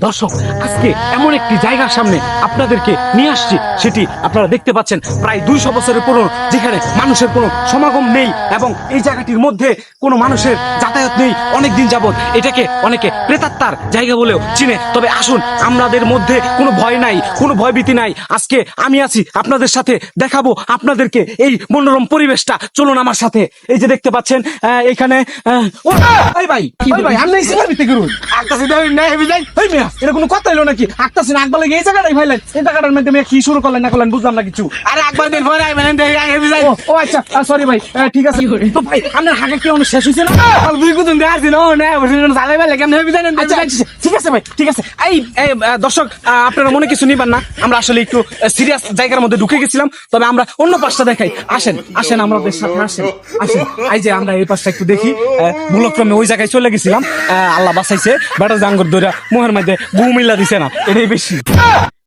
দর্শক, আজকে এমন একটি জায়গার সামনে আপনাদেরকে নিয়ে আসছি, সেটি আপনারা দেখতে পাচ্ছেন প্রায় 200 বছরের পুরনো, যেখানে মানুষের কোনো সমাগম নেই এবং এই জায়গাটির মধ্যে কোনো মানুষের যাতায়াত নেই অনেক দিন যাবত। এটাকে অনেকে প্রেতাত্মার জায়গা বলেও চিনে। তবে আসুন, আমাদের মধ্যে কোনো ভয় নাই, কোনো ভয়ভীতি নাই। আজকে আমি আছি আপনাদের সাথে, দেখাবো আপনাদেরকে এই মনোরম পরিবেশটা। চলুন আমার সাথে। এই যে দেখতে পাচ্ছেন এখানে এটা কোনো কথা হলো নাকি? আক্তাছি না আকবার লাগে এই জায়গাটাই ভাইলেন, এই জায়গাটার মধ্যে কি শুরু করলেন না করলেন বুঝলাম না কিছু। আরে একবার দিন পরে আইবেন ও আচ্ছা, সরি ভাই, ঠিক আছে। তো ভাই আপনার হাঁকা কি অনেক শেষ হয়েছে না? দুই কুতুন দেখার দিন ও না জালাই ভাই কেমন হেবি জানেন। আচ্ছা ঠিক আছে ভাই, ঠিক আছে। এই দর্শক, আপনারা মনে কিছু নিবেন না, আমরা আসলে একটু সিরিয়াস জায়গার মধ্যে ঢুকে গেছিলাম। তবে আমরা অন্য পাশটা দেখাই। আসেন আসেন, আমাদের সাথে আসেন আসেন। এই যে আমরা এই পাশটা একটু দেখি। ভুলক্রমে ওই জায়গায় চলে গেছিলাম, আল্লাহ বাঁচাইছে। বেটা জাঙ্গর দৌড়া মুহের মধ্যে বউ মিল্লা দিছে না, এটাই বেশি।